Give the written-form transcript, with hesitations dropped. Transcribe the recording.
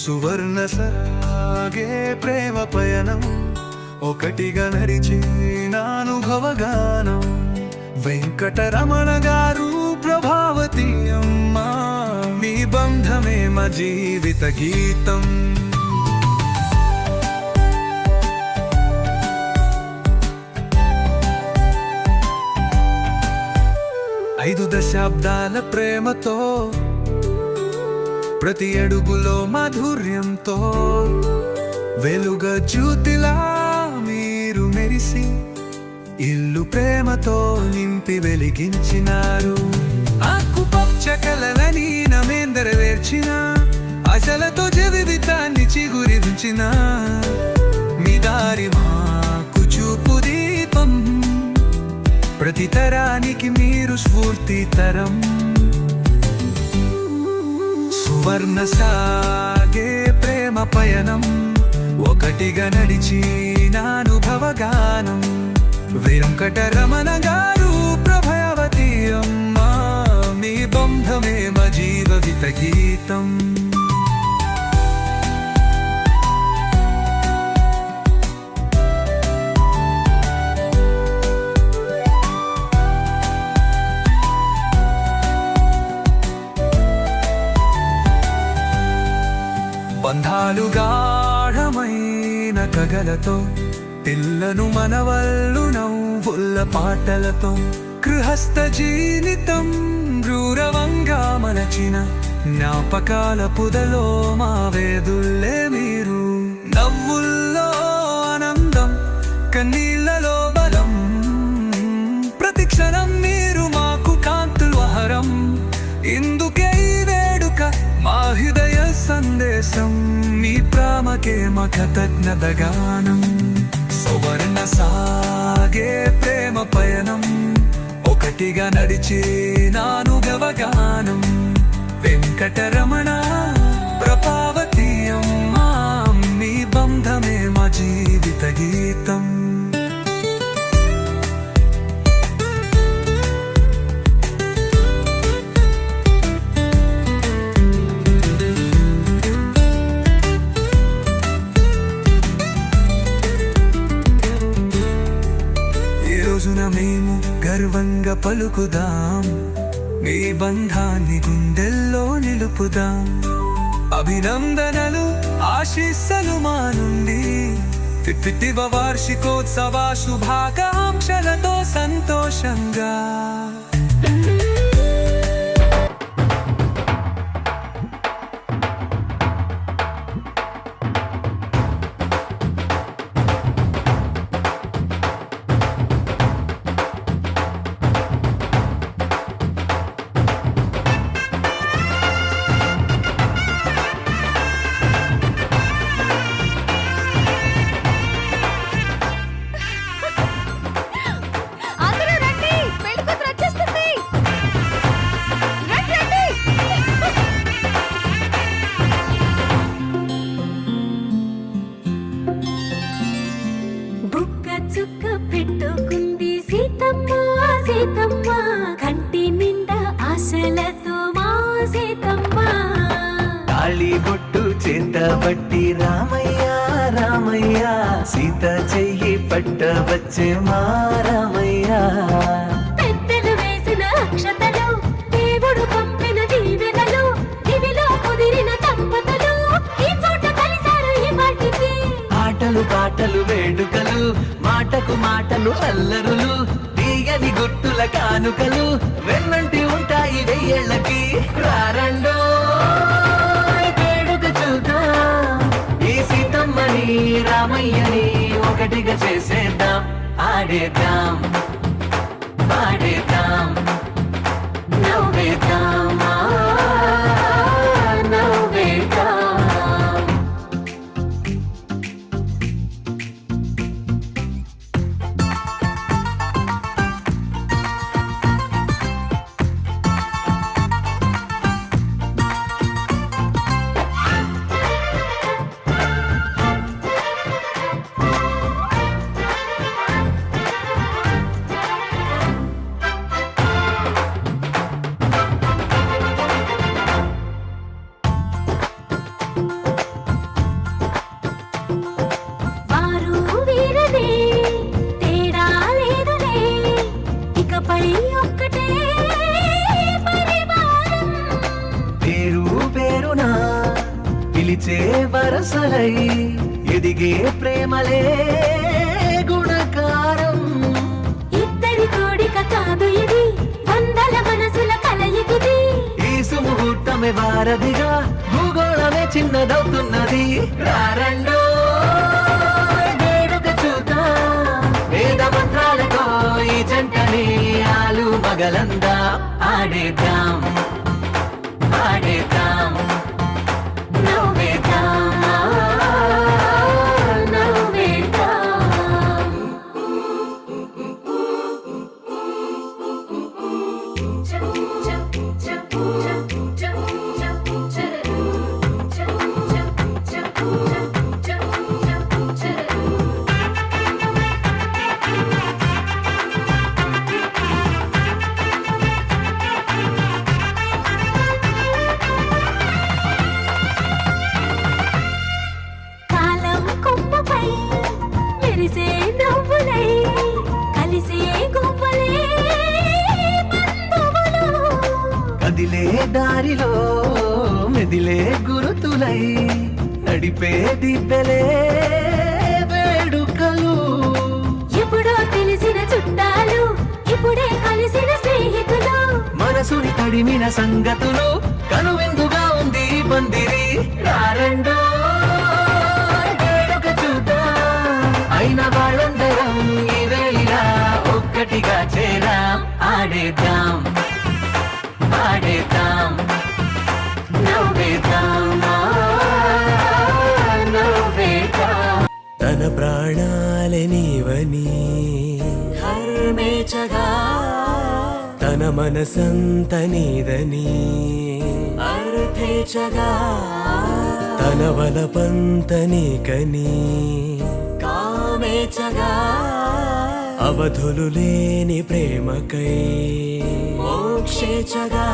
సువర్ణ సాగే ప్రేమ పయనం ఒకటిగా నడిచే నానుభవగానం వెంకటరమణ గారు ప్రభావతి అమ్మా మీ బంధమే మా జీవిత గీతం. 5 దశాబ్దాల ప్రేమతో ప్రతి అడుగులో మాధుర్యంతో వెలుగ జ్యోతిలా మీరు మెరిసి ఇల్లు ప్రేమతో నింపి వెలిగించినారు. ఆకుపచ్చ కలలని నమేందరవేర్చిన ఆశలతో జీవితాన్ని చిగురించిన మీ దారి మాకు చూపు దీపం. ప్రతి తరానికి మీరు స్ఫూర్తి తరం. సువర్ణ సాగే ప్రేమ పయనం ఒకటిగా నడిచి నానుభవగానం వెంకటరమణ గారు ప్రభావతి అమ్మా మీ బంధమే మా జీవిత గీతం. బంధాలు గాఢమైన కగలతో పిల్లను మనవల్లు నవ్వుల పాటలతో గృహస్థ జీవితం రూరవంగా మలచిన జ్ఞాపకాల పుదలో మా వేదుల్లే మీరు. నవ్వుల్లో ఆనందం కన్నీళ్లలో బలం ప్రతి క్షణం మీరు మాకు కాంతులహరం. ఇందుకే ఈ వేడుక మా హృదయ సందేశం మీ ప్రేమకే మా కృతజ్ఞత గానం. సువర్ణ సాగే ప్రేమ పయనం ఒకటిగా నడిచే నానుభవగానం వెంకటరమణ ప్రభావతి అమ్మా మీ బంధమే మా జీవిత గీతం. మేము గర్వంగా పలుకుదాం మీ బంధాన్ని గుండెల్లో నిలుపుదాం. అభినందనలు ఆశీస్సులు మా నుండి 50వ వార్షికోత్సవ శుభాకాంక్షలతో సంతోషంగా. పెట్టుకుంది సీతమ్మ సీతమ్మ కంటి నిండా ఆశలతో మా సీతమ్మ. తాళి బొట్టు చేతబట్టి రామయ్య రామయ్య సీత చెయ్యి పట్టవచ్చే మా రామయ్య. పెద్దలు వేసిన అక్షతలు దేవుడు పంపిన దీవెనలు ఇవిలో కుదిరిన దంపతులు ఈ చోట కలిసారు ఈ పాటికి. ఆటలు పాటలు వేడుకలు మాటకు మాటలు అల్లరులు తీయని గుట్టుల కానుకలు వెన్నంటి ఉంటాయి వెయ్యేళ్ళకి. రారండో వేడుక చూద్దాం ఈ సీతమ్మని రామయ్యని ఒకటిగా చేసేద్దాం. ఆడేద్దాం పాడేద్దాం నవ్వేద్దాం నవ్వేద్దాం. వరసలై ఎదిగే ప్రేమలే గుణకారం. ఇద్దరి కోడిక కాదు ఇది, వందల మనసుల కలయికిది. ఈ సుముహూర్తమే వారధిగా భూగోళమే చిన్నదవుతున్నది. రారండో వేడుక చూద్దాం, వేద మంత్రాలతో ఈ జంటని ఆలు మగలందా ఆడేద్దాం ఆడేద్దాం నవ్వేద్దాం నవ్వేద్దాం. కాలం కొమ్మపై మెరిసే నవ్వులై కలిసే గువ్వలే బంధువులు. కదిలే దారిలో మెదిలే గురుతులై నడిపే దిబ్బెలే వేడుకలు. ఎప్పుడో తెలిసిన చుట్టాలు, ఇప్పుడే కలిసిన స్నేహితులు. మనసుని తడిమిన సంగతులు కనువిందుగా ఉంది ఈ పందిరి. రారండో వేడుక చూద్దాం, అయిన వాళ్ళందరం ఈ వేళ ఒక్కటిగా చేరాం. ఆడేద్దాం ఆడేద్దాం నవ్వేద్దాం నవ్వేద్దాం. తన ప్రాణాలే నీవని హర్మేచగా తన మనసంత నీదని అర్థేచగా తన వలపంత నీకని కామేచగా అవధులు లేని ప్రేమకై మోక్షేచగా